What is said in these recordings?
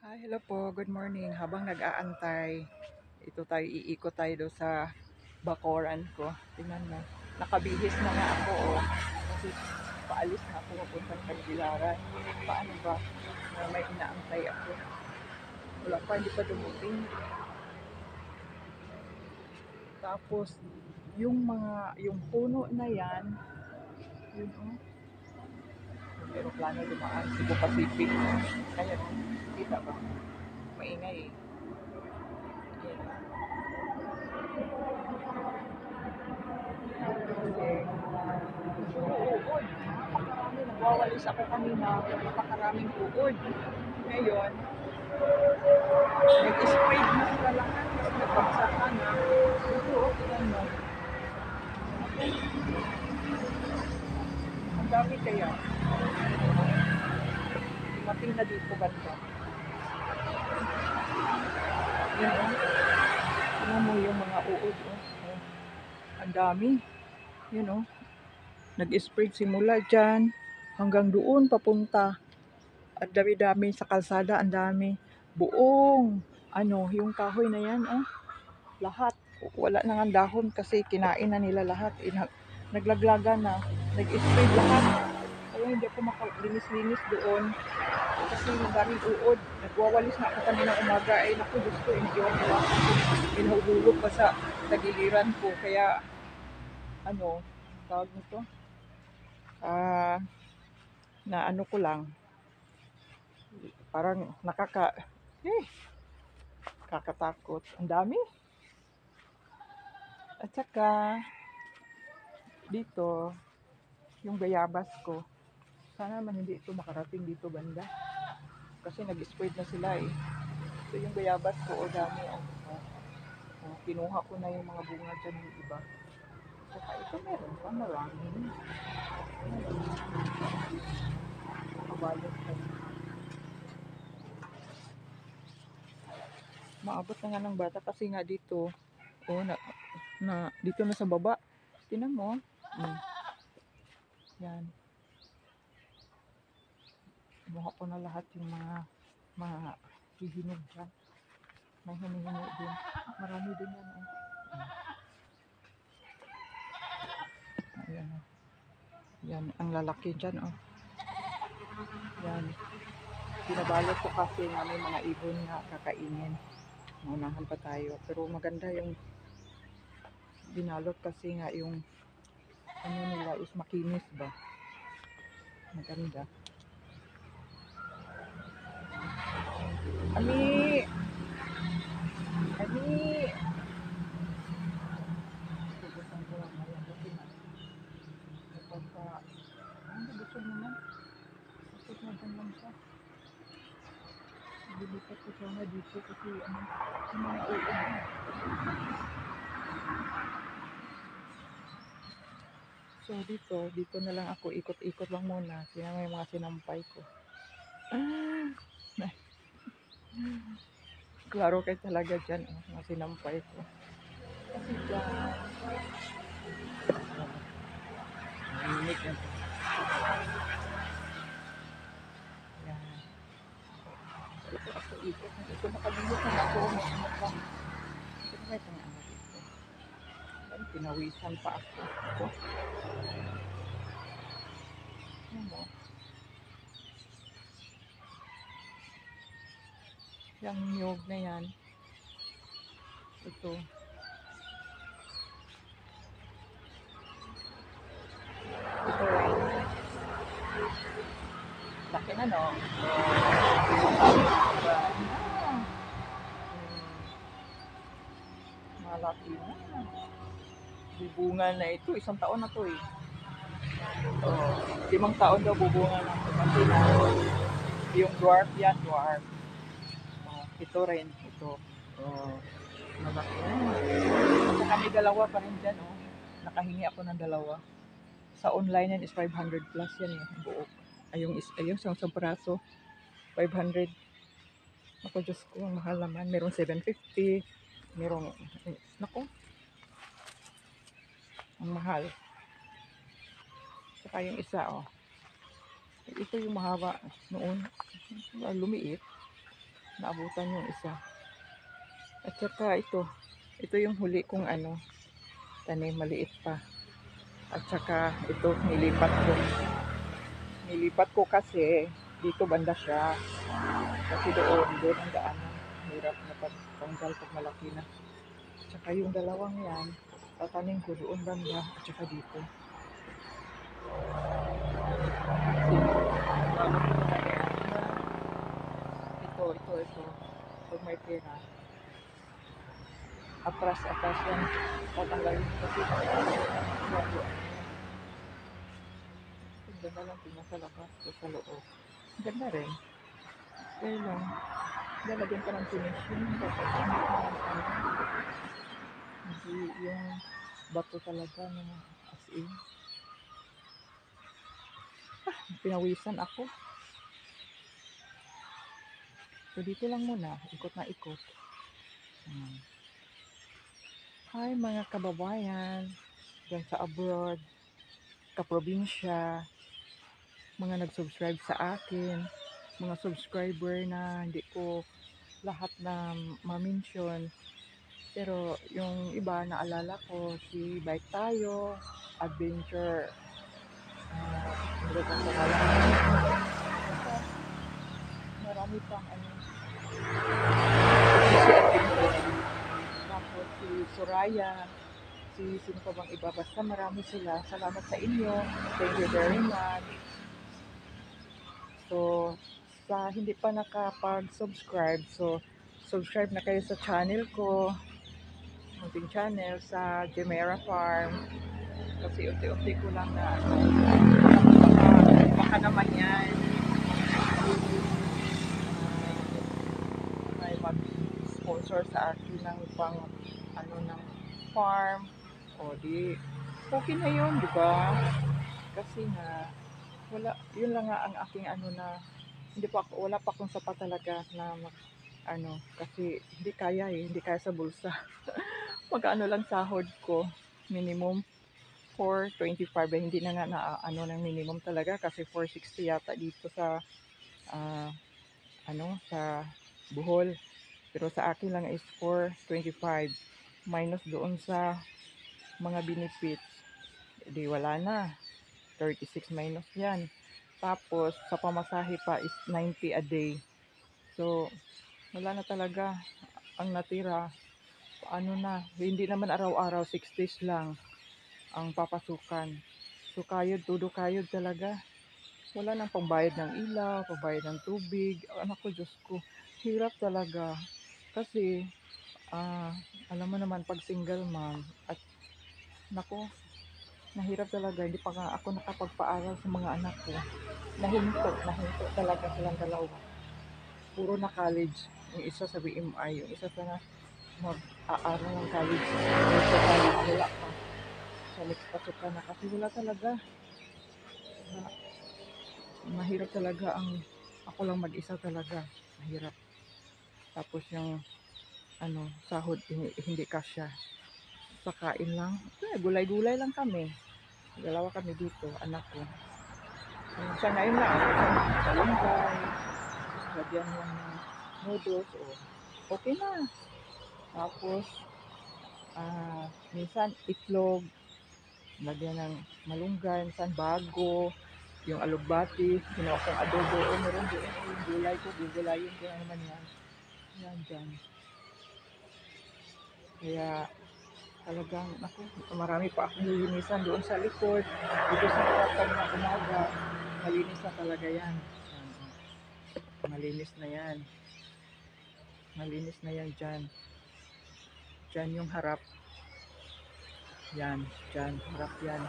Hi, hello po. Good morning. Habang nag-aantay, ito tayo, iikot tayo do sa bakoran ko. Tingnan mo. Nakabihis na nga ako, oh. Kasi paalis na ako papuntang Tagbilaran. Paano ba? May inaantay ako. Wala pa, hindi pa dumating. Tapos, yung puno na yan, yun, oh. Yung aeroplano dumaan, Cebu Pacific. Kaya, kita ba? Maingay, eh. Ayan. Uod. Napakarami. Nagwawalis ako kanina. Napakaraming uod. Ngayon, nag-spread na sila lahat kasi nagbagsakan na. Ito, tignan mo. Ang dami kaya. Dumating na dito banda. Yan, oh. Tignan mo yung mga uod. Oh. Oh. Ang dami. Yan, oh. Nag-spread simula dyan hanggang doon papunta. Ang dami-dami sa kalsada. Ang dami. Buong, yung kahoy na yan, oh. Lahat. Wala na nga dahon kasi kinain na nila lahat. Naglaglaga na. Nag-spread lahat. Kaya hindi ako makalinis-linis doon. Kasi daming uod. Nagwawalis na ako kanina umaga. Ay naku, Diyos ko, hindi ako pinahululog pa sa tagiliran ko. Kaya, tawag nito? Na ano ko lang. Parang kakatakot. Ang dami. At saka, dito, yung bayabas ko. Sana naman hindi ito makarating dito banda. Kasi nag-spread na sila eh. Ito yung bayabas ko. O dami. Kinuha ko na yung mga bunga dyan yung iba. Saka ito meron pa. Marami. Nakabalot pa. Maabot na nga ng bata kasi nga dito. Dito na sa baba. Tinan mo. Yan. Kinuha ko na lahat yung mga hihinog dyan. May hinihingi din. Marami din yan. Ayan. Yan. Ang lalaki dyan. Yan. Binabalot ko kasi nga may mga ibon na kakainin. Maunahan pa tayo. Pero maganda yung binalot kasi nga yung nila is makinis ba. Maganda. Ami! Tubusan ko lang ngayon kasi na gusto naman. Kapit na dyan lang siya. Bilipat ko siya nga dito kasi yung mga uod na. So dito na lang ako, ikot-ikot lang muna. Tingnan mo yung mga sinampay ko. Klaro kayo talaga dyan, mga sinampay ko. Kasi dyan, mahinig yan. Yan. Ito ako ikot. Ito nakabihot na ako. Ito na ito nga dito. Pinawisan pa ako. Ito. Ano mo? Yung niyog na yan. Ito. Ito rin. Laki na, no? Malaki na. Bubunga na ito. Isang taon na to eh. 5 taon daw bubunga na ito. Kasi na, yung dwarf yan, dwarf. Ito rin. Ito. Malaki na. At saka may dalawa pa rin dyan. Nakahingi ako ng dalawa. Sa online yan is 500 plus yan eh. Buo. Ayun, sa braso. 500. Ako, Diyos ko, ang mahal naman. Merong 750. Merong, naku, ang mahal. Saka yung isa, ito yung mahaba noon. Lumiit. Naabutan yung isa. At saka ito yung huli kong tanim, maliit pa. At saka ito, nilipat ko kasi dito banda siya. Kasi doon ang daanan. Hirap na pagtanggal pag malaki na. At saka yung dalawang yan, tatanim ko doon banda at saka dito. Ito. Pag may pera, atras yan. Tatanggalin kasi bago. Ang ganda lang tingnan sa labas o sa loob. Ganda rin. Kaya lang, lalagyan ka ng finishing. Dapat hindi yung bato talaga na as in. Pinawisan ako. So dito lang muna, ikot na ikot. Hi mga kababayan, dyan sa abroad, kaprobinsya, mga nag-subscribe sa akin, mga subscriber na hindi ko lahat na ma-mention. Pero yung iba naalala ko, si Bike Tayo, Adventure, hindi ko pangalan. Marami pang si Adventure, tapos si Soraya, sino pa bang iba, basta marami sila. Salamat sa inyo, thank you very much. So sa hindi pa nakapag-subscribe, so subscribe na kayo sa channel ko, munting channel sa Gemera Farm, kasi unti-unti ko lang na baka naman yan may mag-sponsor sa akin ng pang ng farm, o di okay na yun, di ba? Kasi nga yun lang nga ang aking na wala pa akong sapat talaga na kasi hindi kaya sa bulsa. Magkano lang sahod ko, minimum 425, hindi na nga ng minimum talaga kasi 460 yata dito sa sa Bohol. Pero sa akin lang is 425 minus doon sa mga benefits, di wala na, 36 minus yan. Tapos sa pamasahe pa is 90 a day. So wala na talaga ang natira. Hindi naman araw-araw, 6 days lang ang papasukan. So todo kayod talaga. Wala nang pambayad ng ilaw, pambayad ng tubig. Anak ko, Diyos ko, hirap talaga. Kasi alam mo naman pag single mom, at nako, nahirap talaga. Hindi pa nga ako nakapagpaaral sa mga anak ko. Nahinto talaga silang dalawa. Puro na college. Yung isa sa BMI, yung isa sa mag-aaral ng college. Yung sa college, wala pa. Sa next pasukan na kasi wala talaga. Mahirap talaga ako lang mag-isa talaga. Mahirap. Tapos yung sahod hindi kasya. Sa kain lang. Gulay-gulay lang kami. Dalawa kami dito, anak ko. Sa ngayon lang, malunggay, lagyan lang ng noodles, okay na. Tapos, minsan itlog, lagyan ng malunggay, minsan bago, yung alugbati, ginawa kong adobo, meron doon, yung gulay ko, gugulayin ko na naman yan. Yan dyan. Kaya, talagang, marami pa akong lilinisan doon sa likod, dito sa harapan na umaga, malinis na talaga yan. Malinis na yan. Malinis na yan dyan. Dyan yung harap. Yan, dyan, harap yan.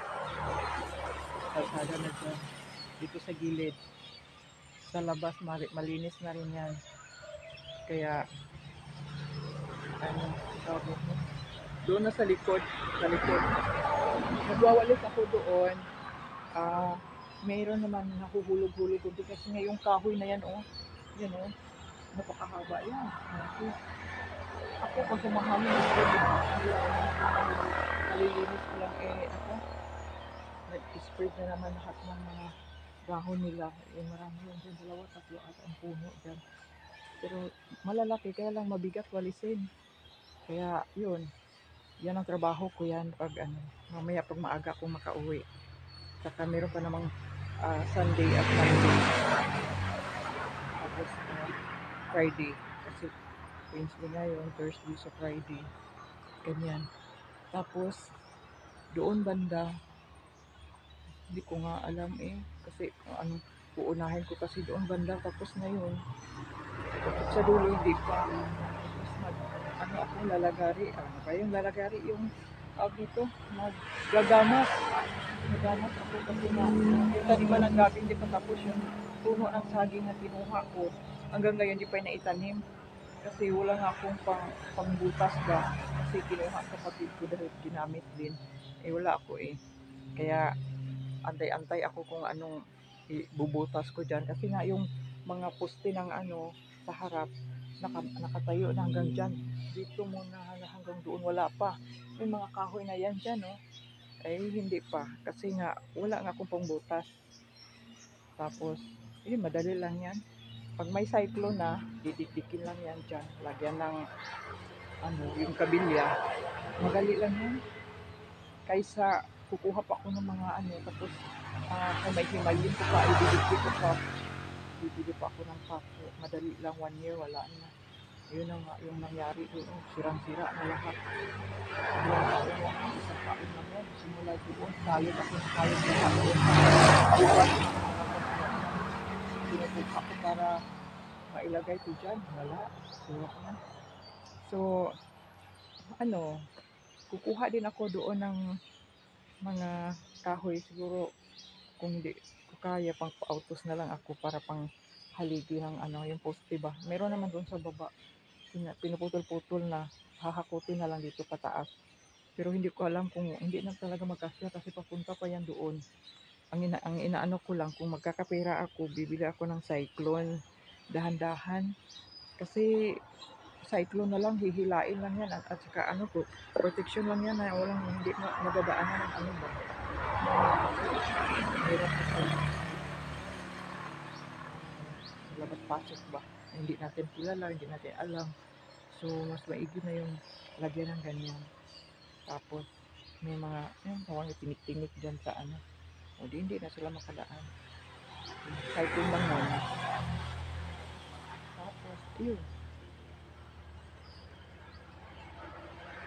Kalsada na dyan. Dito sa gilid. Sa labas, malinis na rin yan. Kaya, doon na sa likod. Nagwawalis ako doon. Mayroon naman nahuhulog-hulog doon kasi ngayong kahoy na yan, yan, napakahaba yan. Ako kung sumahangin ako, nalilinis ko lang nag-spread na naman lahat ng mga dahon nila. Marami yan dyan, 2, 3 at ang puno dyan. Pero malalaki, kaya lang mabigat walisin. Kaya yun, yan ang trabaho ko yan pag ano, mamaya pag maaga akong makauwi. Saka meron pa namang Sunday at Monday. Tapos Friday. Kasi Wednesday ngayon, Thursday sa Friday. Ganyan. Tapos doon banda, hindi ko nga alam eh. Kasi anong uunahin ko kasi doon banda. Tapos ngayon, sa dulo hindi pa. Tapos ano ako, lalagari. Ano ba yung lalagari? Yung dito, maggagamot. Naghanap ako kasi nga yung taniman ng gabi hindi pa tapos yung puno ng saging na kinuha ko. Hanggang ngayon hindi pa naitanim. Kasi wala nga akong pangbutas ba. Kasi kinuha sa kapatid ko dahil ginamit din. Eh wala ako eh. Kaya antay-antay ako kung anong ibubutas ko dyan. Kasi nga yung mga poste ng ano sa harap, nakatayo na hanggang dyan. Dito muna hanggang doon wala pa. Yung mga kahoy na yan dyan, no? Ay hindi pa. Kasi nga wala nga akong pangbutas. Tapos, madali lang yan. Pag may cyclone na, didikdikin lang yan dyan. Lagyan ng ano, yung kabilya. Madali lang yan. Kaysa kukuha pa ako ng mga ano, tapos kung may himalin ko pa, ididikdik ko pa. Bibili pa ako ng pako. Madali lang, 1 year, wala na. Yun ang yung nangyari doon. Sirang-sira na lahat. Isang taon na mo. Simula doon, kayod ako ng kayod na hapon. Buwan pinupuka ko para mailagay ko dyan. Wala. Suwak na. So, ano, kukuha din ako doon ng mga kahoy. Siguro, kung hindi ko kaya, pang autos na lang ako para pang haligi ng ano, yung poste ba. Meron naman doon sa baba. Pinuputol-putol na. Hahakutin na lang dito pataas. Pero hindi ko alam kung hindi na talaga magkasya kasi papunta pa yan doon. Ang inaano ko lang, kung magkakapera ako, bibili ako ng cyclone. Dahan-dahan. Kasi cyclone na lang, hihilain lang yan. At saka ano ko, protection lang yan na walang hindi madadaanan ng ano ba. Hirap na sa labas-pasok ba. Hindi natin kilala, hindi natin alam. So, mas maigi na yung lagyan ng ganyan. Tapos, may mga, tawag na tinik-tinik dyan sa ano. O, hindi na sila makadaan. Cyclone lang muna. Tapos, yun.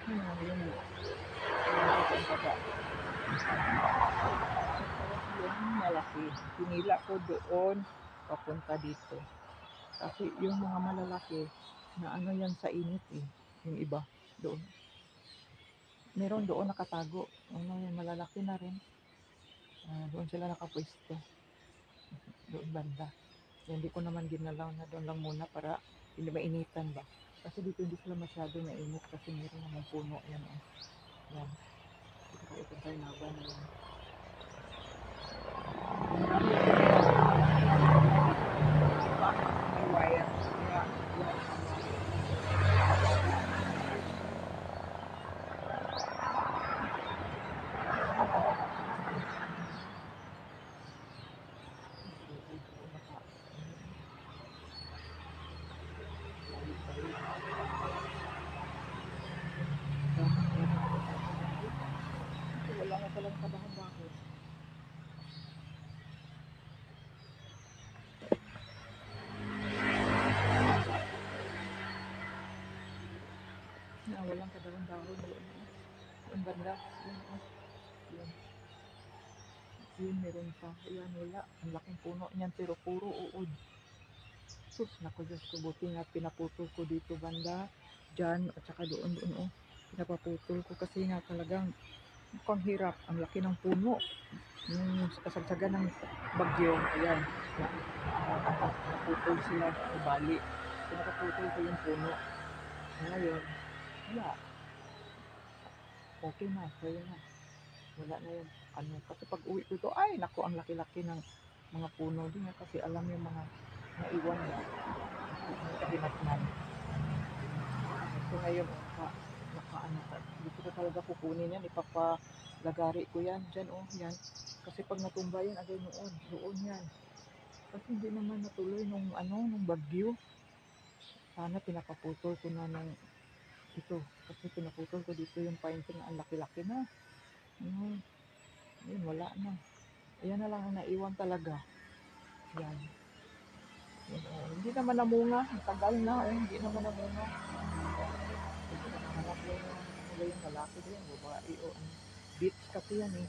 Yung baba. Yung malaki. Pinila ko doon, papunta dito. Kasi yung mga malalaki, na ano yan sa init eh. Yung iba, doon. Meron doon nakatago. Ano yan, malalaki na rin. Doon sila nakapwesto. Doon banda. Hindi ko naman ginalaw na doon lang muna para hindi mainitan ba. Kasi dito hindi sila masyado mainit kasi meron namang puno yan. Yan. Ito itong karnaban na yan. May wire. Kaya wala nga palang kabahan-bahan. Walang kadahon-dahon doon. Yung banda, yun. Yun, meron pa. Ayan, wala. Ang laking puno niyan, pero puro uod. Sus, naku Diyos ko, buti nga pinaputol ko dito banda. Diyan, at saka doon, pinapaputol ko kasi nga talagang mukhang hirap. Ang laki ng puno. Yung kasagsagan ng bagyo, ayan. Naputol sila, ibali. Pinapaputol ko yung puno. Ngayon, wala. Okay na, kaya na. Wala na yun. Ano, kasi pag uwi ko ito, ay, naku, ang laki-laki ng mga puno din. Kasi alam yung mga naiwan na. Kahinatnan. So ngayon, ano, dito ko talaga kukunin yan. Ipapalagari ko yan. Dyan, yan. Kasi pag natumba yan, agay doon yan. Kasi hindi naman natuloy nung bagyo. Sana pinapaputol ko na ng ito. Kasi pinaputol ko dito yung pine tree na ang laki-laki na. Ayun, ayun, wala na. Ayan na lang ang naiwan talaga. Yan. Yan, oh. Hindi naman namunga. Ang tagal na. Oh. Hindi naman namunga. Hindi naman namunga yung ano yung lalaki din. Babae o ano. Beach kasi yan eh.